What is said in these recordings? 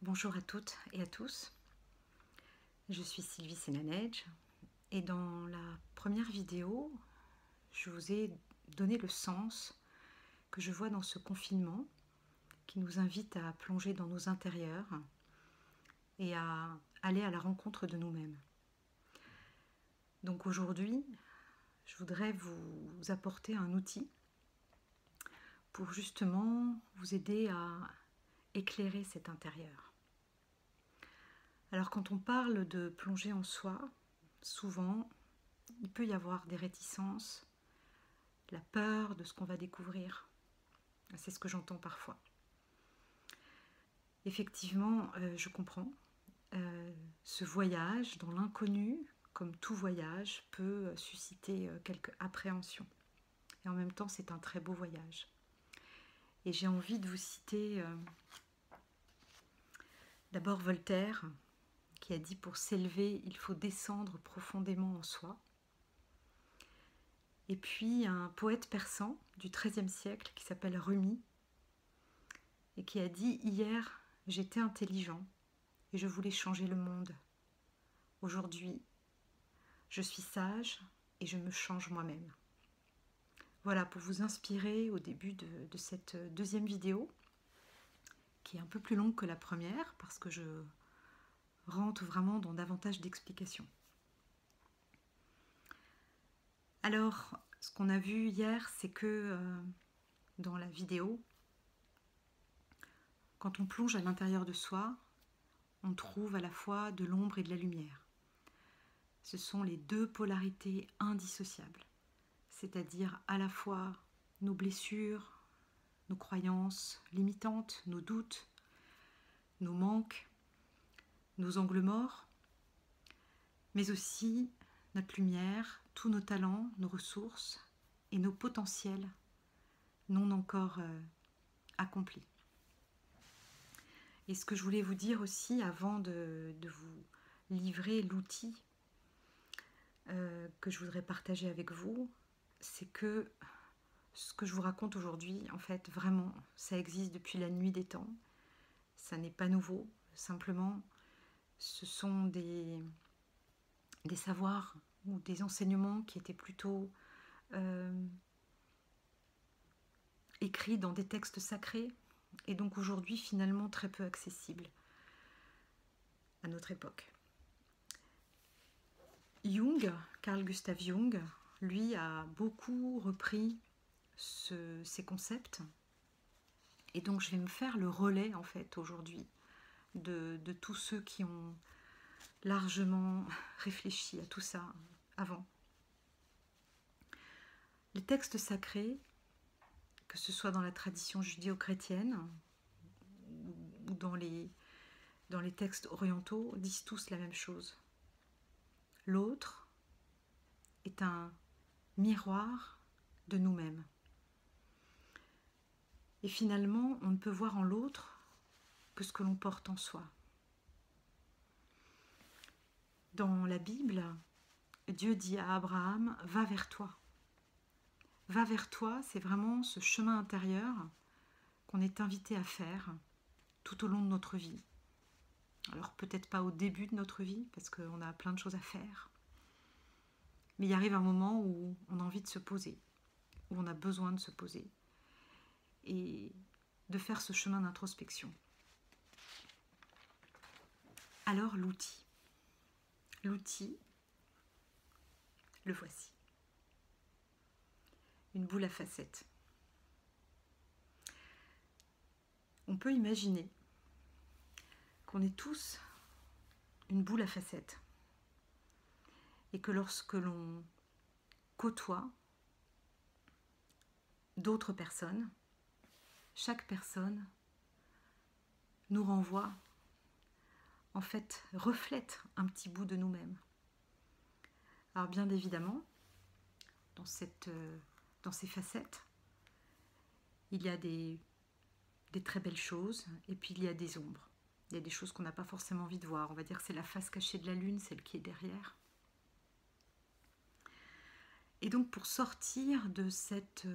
Bonjour à toutes et à tous, je suis Sylvie Senanej et dans la première vidéo, je vous ai donné le sens que je vois dans ce confinement qui nous invite à plonger dans nos intérieurs et à aller à la rencontre de nous-mêmes. Donc aujourd'hui, je voudrais vous apporter un outil pour justement vous aider à éclairer cet intérieur. Alors quand on parle de plonger en soi, souvent il peut y avoir des réticences, la peur de ce qu'on va découvrir. C'est ce que j'entends parfois. Effectivement, je comprends. Ce voyage dans l'inconnu, comme tout voyage, peut susciter quelques appréhensions. Et en même temps, c'est un très beau voyage. Et j'ai envie de vous citer d'abord Voltaire, qui a dit « Pour s'élever, il faut descendre profondément en soi ». Et puis un poète persan du XIIIe siècle qui s'appelle Rumi, et qui a dit « Hier, j'étais intelligent et je voulais changer le monde. Aujourd'hui, je suis sage et je me change moi-même. » Voilà, pour vous inspirer au début de cette deuxième vidéo, qui est un peu plus longue que la première, parce que je rentre vraiment dans davantage d'explications. Alors, ce qu'on a vu hier, c'est que dans la vidéo, quand on plonge à l'intérieur de soi, on trouve à la fois de l'ombre et de la lumière. Ce sont les deux polarités indissociables, c'est-à-dire à la fois nos blessures, nos croyances limitantes, nos doutes, nos manques, nos angles morts, mais aussi notre lumière, tous nos talents, nos ressources et nos potentiels non encore accomplis. Et ce que je voulais vous dire aussi avant de vous livrer l'outil que je voudrais partager avec vous, c'est que ce que je vous raconte aujourd'hui, en fait, vraiment, ça existe depuis la nuit des temps. Ça n'est pas nouveau. Simplement, ce sont des savoirs ou des enseignements qui étaient plutôt écrits dans des textes sacrés et donc aujourd'hui finalement très peu accessibles à notre époque. Jung, Carl Gustav Jung, lui a beaucoup repris ces concepts et donc je vais me faire le relais en fait aujourd'hui de tous ceux qui ont largement réfléchi à tout ça avant. Les textes sacrés, que ce soit dans la tradition judéo-chrétienne ou dans les textes orientaux, disent tous la même chose. L'autre est un miroir de nous-mêmes. Et finalement, on ne peut voir en l'autre que ce que l'on porte en soi. Dans la Bible, Dieu dit à Abraham « Va vers toi ». Va vers toi, c'est vraiment ce chemin intérieur qu'on est invité à faire tout au long de notre vie. Alors peut-être pas au début de notre vie, parce qu'on a plein de choses à faire. Mais il arrive un moment où on a envie de se poser, où on a besoin de se poser, et de faire ce chemin d'introspection. Alors l'outil. L'outil, le voici. Une boule à facettes. On peut imaginer qu'on est tous une boule à facettes et que lorsque l'on côtoie d'autres personnes, chaque personne nous renvoie, en fait, reflète un petit bout de nous-mêmes. Alors bien évidemment, dans ces facettes, il y a des très belles choses et puis il y a des ombres. Il y a des choses qu'on n'a pas forcément envie de voir. On va dire que c'est la face cachée de la lune, celle qui est derrière. Et donc pour sortir de cette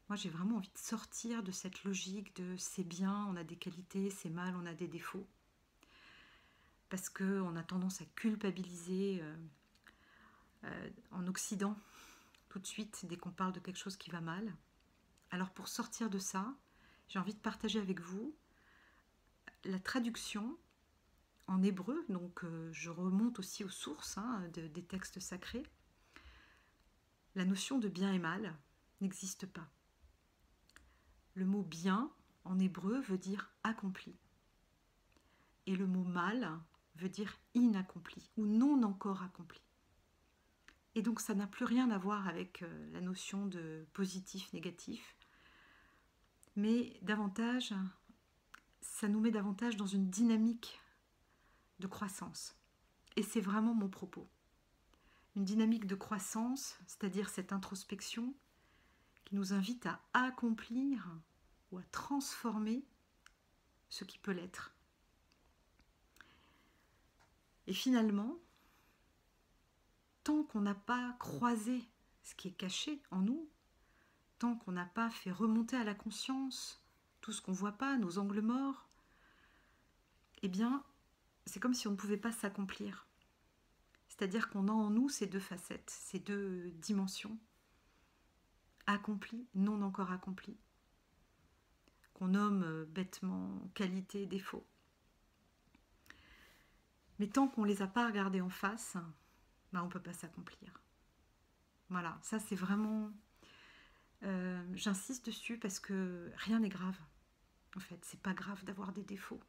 Moi, j'ai vraiment envie de sortir de cette logique de c'est bien, on a des qualités, c'est mal, on a des défauts. Parce qu'on a tendance à culpabiliser en Occident tout de suite dès qu'on parle de quelque chose qui va mal. Alors pour sortir de ça, j'ai envie de partager avec vous la traduction en hébreu, donc je remonte aussi aux sources des textes sacrés. La notion de bien et mal n'existe pas. Le mot bien en hébreu veut dire accompli. Et le mot mal veut dire inaccompli ou non encore accompli. Et donc ça n'a plus rien à voir avec la notion de positif, négatif, mais davantage, ça nous met davantage dans une dynamique de croissance. Et c'est vraiment mon propos. Une dynamique de croissance, c'est-à-dire cette introspection qui nous invite à accomplir ou à transformer ce qui peut l'être. Et finalement, tant qu'on n'a pas croisé ce qui est caché en nous, tant qu'on n'a pas fait remonter à la conscience tout ce qu'on ne voit pas, nos angles morts, eh bien, c'est comme si on ne pouvait pas s'accomplir. C'est-à-dire qu'on a en nous ces deux facettes, ces deux dimensions, accomplies, non encore accomplies, qu'on nomme bêtement qualité, défaut. Mais tant qu'on ne les a pas regardées en face, on ne peut pas s'accomplir. Voilà, ça c'est vraiment... j'insiste dessus parce que rien n'est grave. En fait, c'est pas grave d'avoir des défauts.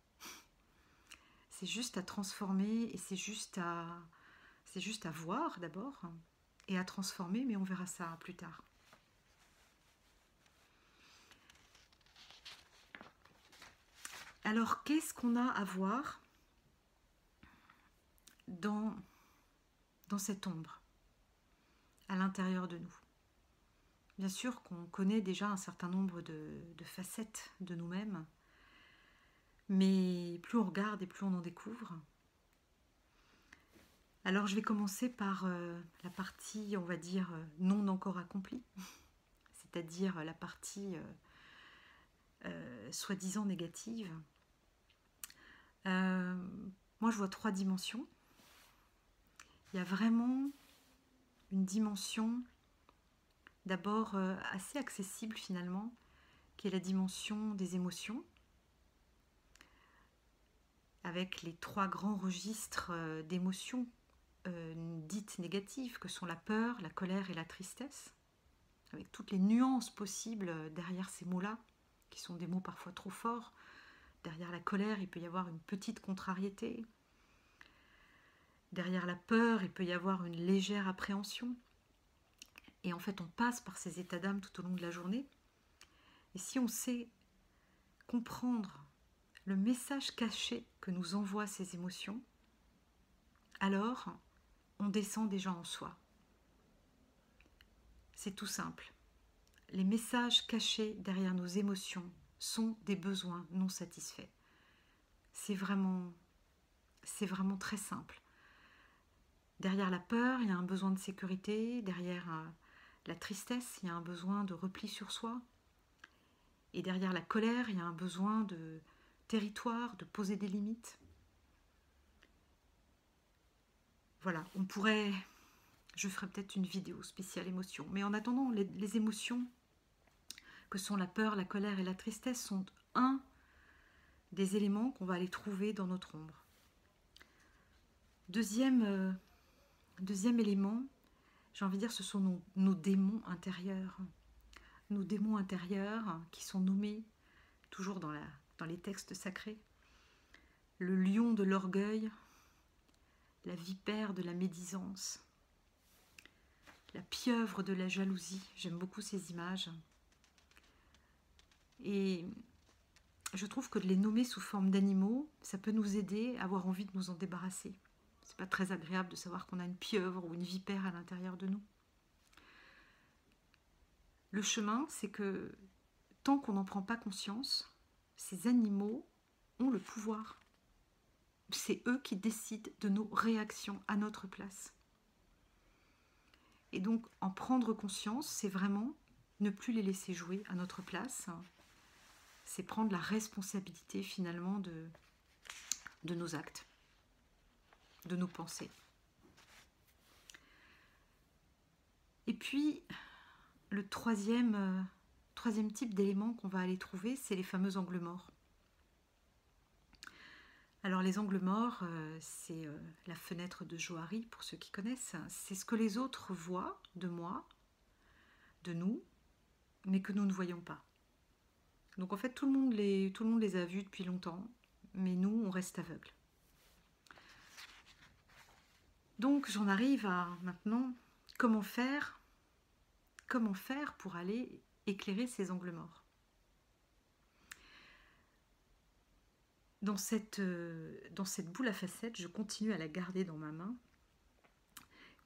C'est juste à transformer et c'est juste à voir d'abord et à transformer, mais on verra ça plus tard. Alors, qu'est-ce qu'on a à voir dans cette ombre, à l'intérieur de nous? Bien sûr qu'on connaît déjà un certain nombre de facettes de nous-mêmes, mais plus on regarde et plus on en découvre. Alors je vais commencer par la partie, on va dire, non encore accomplie, c'est-à-dire la partie soi-disant négative. Moi je vois 3 dimensions. Il y a vraiment une dimension d'abord assez accessible finalement, qui est la dimension des émotions, avec les 3 grands registres d'émotions dites négatives, que sont la peur, la colère et la tristesse, avec toutes les nuances possibles derrière ces mots-là, qui sont des mots parfois trop forts. Derrière la colère, il peut y avoir une petite contrariété. Derrière la peur, il peut y avoir une légère appréhension. Et en fait, on passe par ces états d'âme tout au long de la journée. Et si on sait comprendre le message caché que nous envoient ces émotions, alors on descend déjà en soi. C'est tout simple. Les messages cachés derrière nos émotions sont des besoins non satisfaits. C'est vraiment très simple. Derrière la peur, il y a un besoin de sécurité. Derrière la tristesse, il y a un besoin de repli sur soi. Et derrière la colère, il y a un besoin de territoire, de poser des limites. Voilà, je ferai peut-être une vidéo spéciale émotions. Mais en attendant, les émotions, que sont la peur, la colère et la tristesse, sont un des éléments qu'on va aller trouver dans notre ombre. Deuxième élément, j'ai envie de dire, ce sont nos démons intérieurs. Nos démons intérieurs qui sont nommés toujours dans les textes sacrés. Le lion de l'orgueil, la vipère de la médisance, la pieuvre de la jalousie. J'aime beaucoup ces images. Et je trouve que de les nommer sous forme d'animaux, ça peut nous aider à avoir envie de nous en débarrasser. C'est pas très agréable de savoir qu'on a une pieuvre ou une vipère à l'intérieur de nous. Le chemin, c'est que tant qu'on n'en prend pas conscience, ces animaux ont le pouvoir. C'est eux qui décident de nos réactions à notre place. Et donc, en prendre conscience, c'est vraiment ne plus les laisser jouer à notre place, c'est prendre la responsabilité finalement de nos actes, de nos pensées. Et puis, le troisième type d'éléments qu'on va aller trouver, c'est les fameux angles morts. Alors les angles morts, c'est la fenêtre de Johari, pour ceux qui connaissent. C'est ce que les autres voient de moi, de nous, mais que nous ne voyons pas. Donc en fait, tout le monde les a vus depuis longtemps, mais nous, on reste aveugles. Donc j'en arrive à maintenant, comment faire pour aller éclairer ces angles morts. Dans cette boule à facettes, je continue à la garder dans ma main,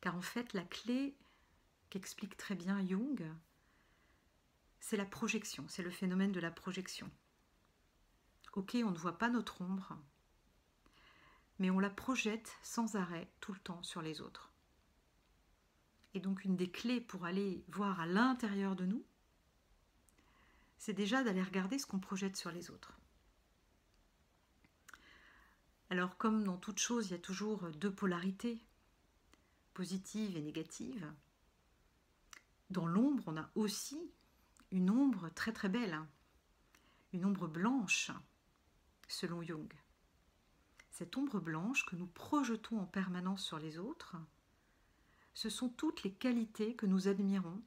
car en fait, la clé qu'explique très bien Jung, c'est la projection, c'est le phénomène de la projection. Ok, on ne voit pas notre ombre, mais on la projette sans arrêt tout le temps sur les autres. Et donc une des clés pour aller voir à l'intérieur de nous, c'est déjà d'aller regarder ce qu'on projette sur les autres. Alors comme dans toute chose, il y a toujours deux polarités, positive et négative. Dans l'ombre, on a aussi une ombre très très belle, une ombre blanche, selon Jung. Cette ombre blanche que nous projetons en permanence sur les autres, ce sont toutes les qualités que nous admirons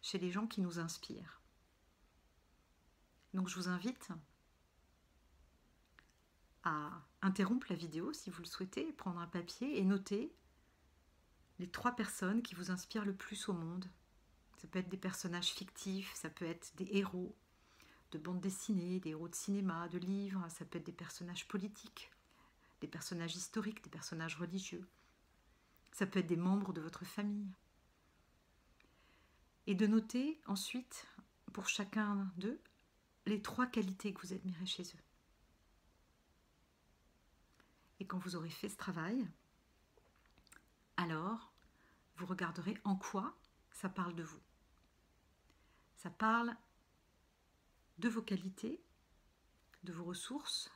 chez les gens qui nous inspirent. Donc je vous invite à interrompre la vidéo si vous le souhaitez, prendre un papier et noter les 3 personnes qui vous inspirent le plus au monde. Ça peut être des personnages fictifs, ça peut être des héros de bande dessinée, des héros de cinéma, de livres, ça peut être des personnages politiques, des personnages historiques, des personnages religieux. Ça peut être des membres de votre famille. Et de noter ensuite, pour chacun d'eux, les 3 qualités que vous admirez chez eux. Et quand vous aurez fait ce travail, alors vous regarderez en quoi ça parle de vous. Ça parle de vos qualités, de vos ressources,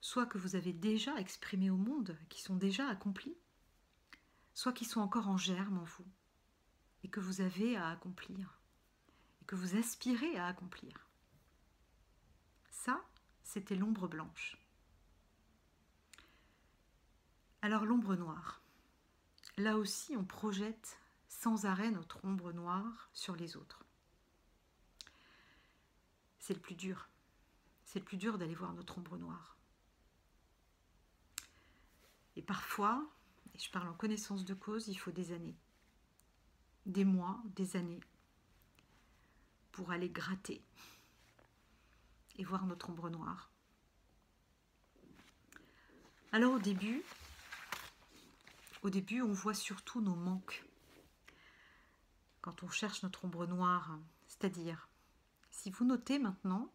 soit que vous avez déjà exprimées au monde, qui sont déjà accomplies, soit qui sont encore en germe en vous, et que vous avez à accomplir, et que vous aspirez à accomplir. Ça, c'était l'ombre blanche. Alors l'ombre noire. Là aussi, on projette sans arrêt notre ombre noire sur les autres. C'est le plus dur. C'est le plus dur d'aller voir notre ombre noire. Et parfois, et je parle en connaissance de cause, il faut des années, des mois, des années, pour aller gratter et voir notre ombre noire. Alors au début, on voit surtout nos manques. Quand on cherche notre ombre noire, c'est-à-dire, si vous notez maintenant,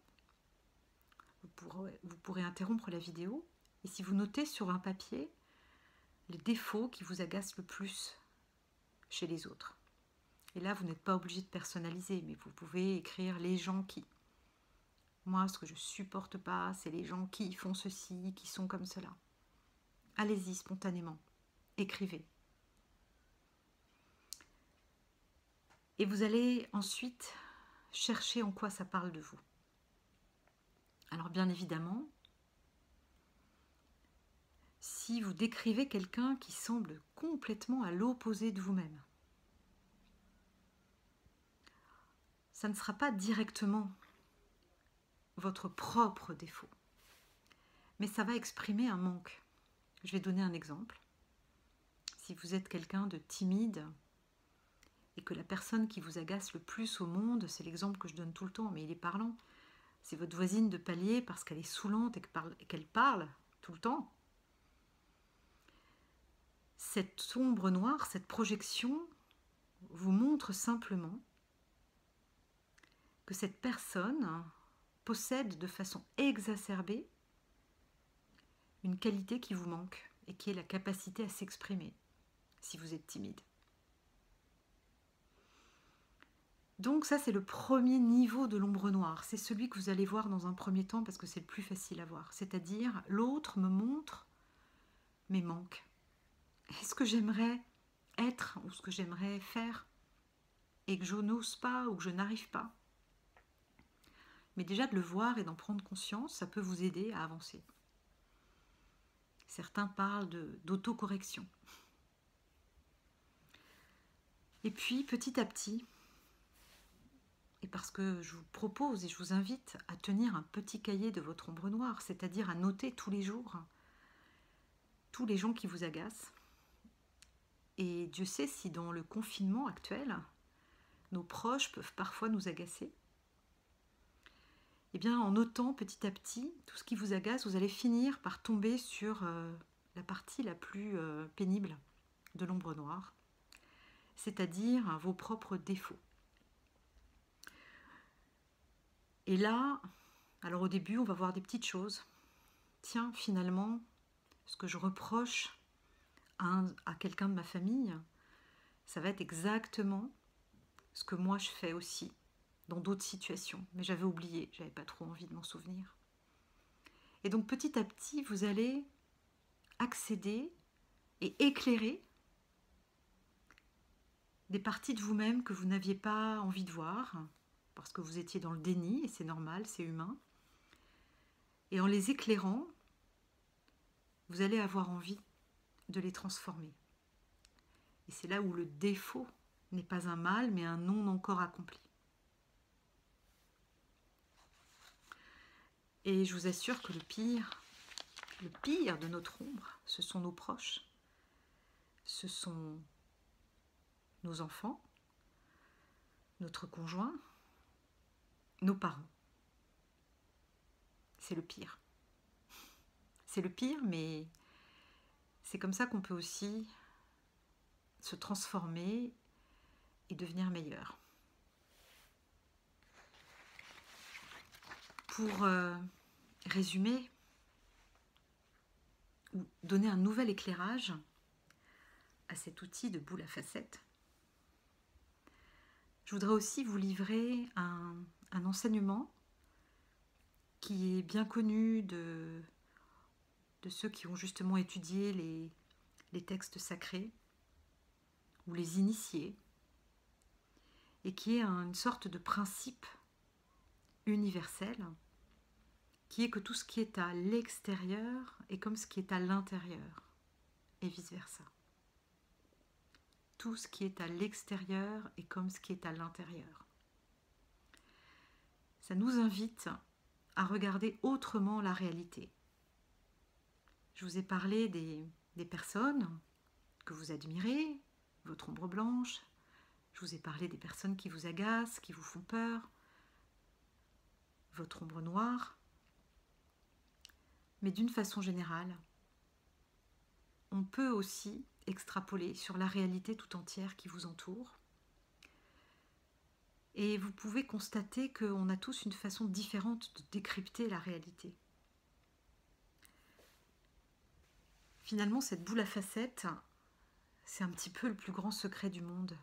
vous pourrez interrompre la vidéo, et si vous notez sur un papier les défauts qui vous agacent le plus chez les autres. Et là, vous n'êtes pas obligé de personnaliser, mais vous pouvez écrire les gens qui. Moi, ce que je supporte pas, c'est les gens qui font ceci, qui sont comme cela. Allez-y, spontanément. Écrivez. Et vous allez ensuite chercher en quoi ça parle de vous. Alors bien évidemment, si vous décrivez quelqu'un qui semble complètement à l'opposé de vous-même, ça ne sera pas directement votre propre défaut, mais ça va exprimer un manque. Je vais donner un exemple. Si vous êtes quelqu'un de timide et que la personne qui vous agace le plus au monde, c'est l'exemple que je donne tout le temps, mais il est parlant, c'est votre voisine de palier parce qu'elle est saoulante et qu'elle parle tout le temps. Cette ombre noire, cette projection vous montre simplement que cette personne possède de façon exacerbée une qualité qui vous manque et qui est la capacité à s'exprimer si vous êtes timide. Donc ça, c'est le premier niveau de l'ombre noire. C'est celui que vous allez voir dans un premier temps parce que c'est le plus facile à voir. C'est-à-dire, l'autre me montre mes manques. Et ce que j'aimerais être ou ce que j'aimerais faire et que je n'ose pas ou que je n'arrive pas. Mais déjà de le voir et d'en prendre conscience, ça peut vous aider à avancer. Certains parlent d'autocorrection. Et puis, petit à petit, et parce que je vous propose et je vous invite à tenir un petit cahier de votre ombre noire, c'est-à-dire à noter tous les jours tous les gens qui vous agacent. Et Dieu sait si dans le confinement actuel, nos proches peuvent parfois nous agacer. Eh bien, en notant petit à petit tout ce qui vous agace, vous allez finir par tomber sur la partie la plus pénible de l'ombre noire, c'est-à-dire vos propres défauts. Et là, alors au début, on va voir des petites choses. Tiens, finalement, ce que je reproche à quelqu'un de ma famille, ça va être exactement ce que moi je fais aussi dans d'autres situations. Mais j'avais oublié, j'avais pas trop envie de m'en souvenir. Et donc petit à petit, vous allez accéder et éclairer des parties de vous-même que vous n'aviez pas envie de voir, parce que vous étiez dans le déni, et c'est normal, c'est humain. Et en les éclairant, vous allez avoir envie de les transformer. Et c'est là où le défaut n'est pas un mal, mais un non encore accompli. Et je vous assure que le pire de notre ombre, ce sont nos proches, ce sont nos enfants, notre conjoint, nos parents. C'est le pire. C'est le pire, mais c'est comme ça qu'on peut aussi se transformer et devenir meilleur. Pour résumer ou donner un nouvel éclairage à cet outil de boule à facettes, je voudrais aussi vous livrer un enseignement qui est bien connu de ceux qui ont justement étudié les textes sacrés ou les initiés, et qui est une sorte de principe universel, qui est que tout ce qui est à l'extérieur est comme ce qui est à l'intérieur, et vice-versa. Tout ce qui est à l'extérieur est comme ce qui est à l'intérieur. Ça nous invite à regarder autrement la réalité. Je vous ai parlé des personnes que vous admirez, votre ombre blanche. Je vous ai parlé des personnes qui vous agacent, qui vous font peur, votre ombre noire. Mais d'une façon générale, on peut aussi extrapoler sur la réalité tout entière qui vous entoure. Et vous pouvez constater qu'on a tous une façon différente de décrypter la réalité. Finalement, cette boule à facettes, c'est un petit peu le plus grand secret du monde.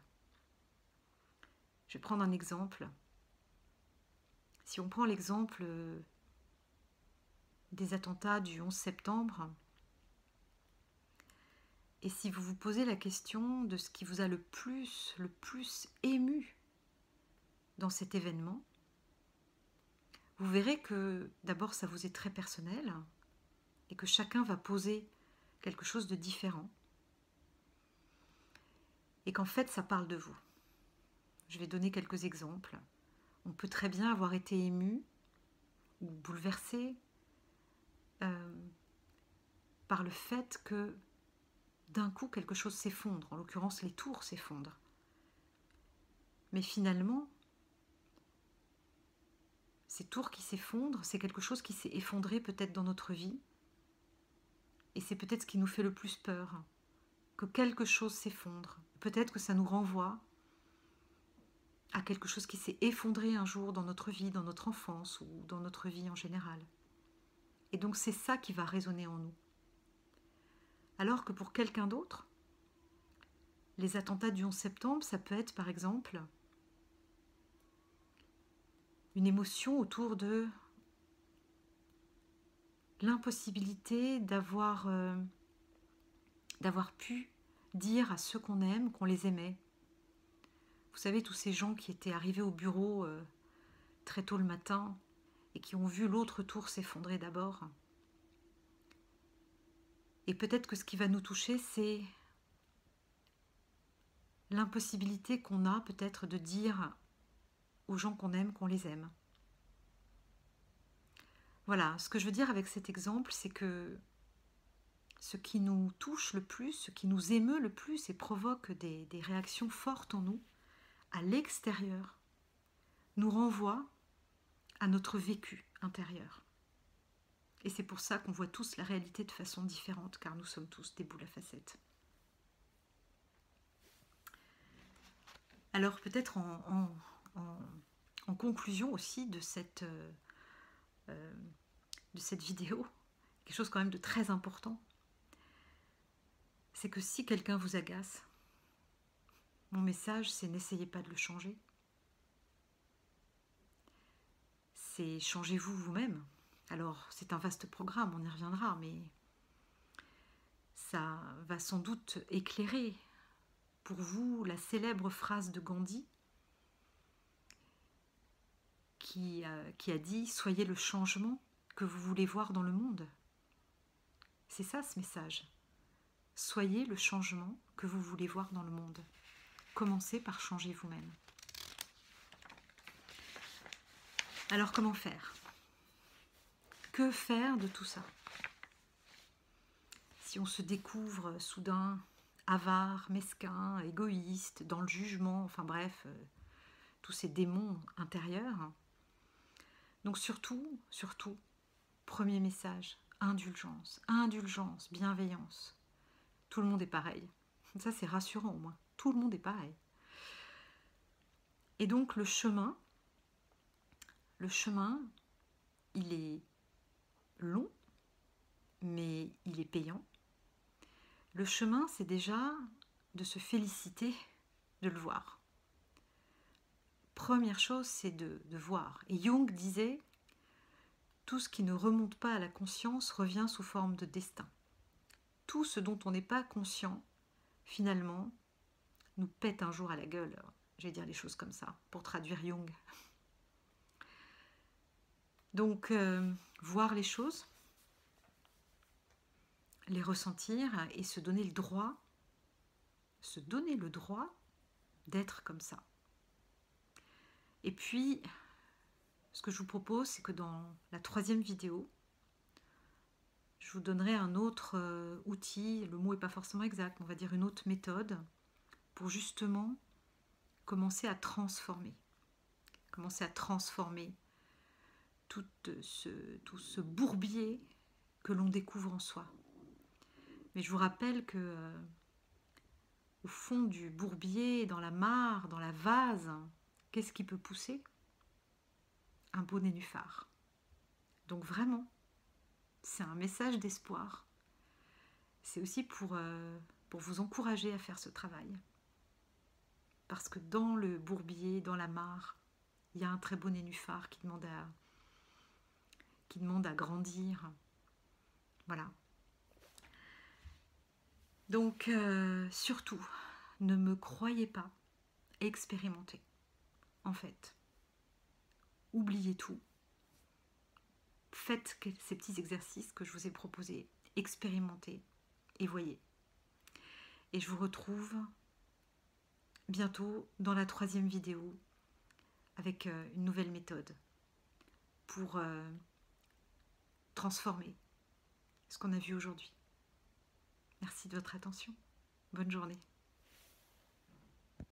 Je vais prendre un exemple. Si on prend l'exemple des attentats du 11 septembre, et si vous vous posez la question de ce qui vous a le plus ému dans cet événement, vous verrez que d'abord ça vous est très personnel et que chacun va poser quelque chose de différent et qu'en fait ça parle de vous. Je vais donner quelques exemples. On peut très bien avoir été ému ou bouleversé par le fait que d'un coup quelque chose s'effondre, en l'occurrence les tours s'effondrent. Mais finalement, ces tours qui s'effondrent, c'est quelque chose qui s'est effondré peut-être dans notre vie. Et c'est peut-être ce qui nous fait le plus peur, que quelque chose s'effondre. Peut-être que ça nous renvoie à quelque chose qui s'est effondré un jour dans notre vie, dans notre enfance ou dans notre vie en général. Et donc c'est ça qui va résonner en nous. Alors que pour quelqu'un d'autre, les attentats du 11 septembre, ça peut être par exemple une émotion autour de l'impossibilité d'avoir pu dire à ceux qu'on aime qu'on les aimait. Vous savez, tous ces gens qui étaient arrivés au bureau très tôt le matin et qui ont vu l'autre tour s'effondrer d'abord. Et peut-être que ce qui va nous toucher, c'est l'impossibilité qu'on a peut-être de dire aux gens qu'on aime qu'on les aime. Voilà, ce que je veux dire avec cet exemple, c'est que ce qui nous touche le plus, ce qui nous émeut le plus et provoque des réactions fortes en nous, à l'extérieur, nous renvoie à notre vécu intérieur. Et c'est pour ça qu'on voit tous la réalité de façon différente, car nous sommes tous des boules à facettes. Alors peut-être en conclusion aussi de cette vidéo, quelque chose quand même de très important, c'est que si quelqu'un vous agace, mon message c'est n'essayez pas de le changer. C'est changez-vous vous-même. Alors c'est un vaste programme, on y reviendra, mais ça va sans doute éclairer pour vous la célèbre phrase de Gandhi qui a dit « Soyez le changement que vous voulez voir dans le monde ». C'est ça ce message. Soyez le changement que vous voulez voir dans le monde. Commencez par changer vous-même. Alors comment faire? Que faire de tout ça? Si on se découvre soudain avare, mesquin, égoïste, dans le jugement, enfin bref, tous ces démons intérieurs. Donc surtout, premier message, indulgence, indulgence, bienveillance. Tout le monde est pareil. Ça c'est rassurant au moins. Tout le monde est pareil. Et donc le chemin, il est long, mais il est payant. Le chemin, c'est déjà de se féliciter de le voir. Première chose, c'est de voir. Et Jung disait, tout ce qui ne remonte pas à la conscience revient sous forme de destin. Tout ce dont on n'est pas conscient, finalement, nous pète un jour à la gueule. Je vais dire les choses comme ça, pour traduire Jung. Donc, voir les choses, les ressentir et se donner le droit d'être comme ça. Et puis, ce que je vous propose, c'est que dans la 3e vidéo, je vous donnerai un autre outil, le mot n'est pas forcément exact, mais on va dire une autre méthode, pour justement commencer à transformer. Commencer à transformer tout ce bourbier que l'on découvre en soi. Mais je vous rappelle que au fond du bourbier, dans la mare, dans la vase, qu'est-ce qui peut pousser? Un beau nénuphar. Donc vraiment, c'est un message d'espoir. C'est aussi pour vous encourager à faire ce travail. Parce que dans le bourbier, dans la mare, il y a un très beau nénuphar qui demande à grandir. Voilà. Donc, surtout, ne me croyez pas expérimenter. En fait, oubliez tout. Faites ces petits exercices que je vous ai proposés. Expérimentez et voyez. Et je vous retrouve bientôt dans la 3e vidéo avec une nouvelle méthode pour transformer ce qu'on a vu aujourd'hui. Merci de votre attention. Bonne journée.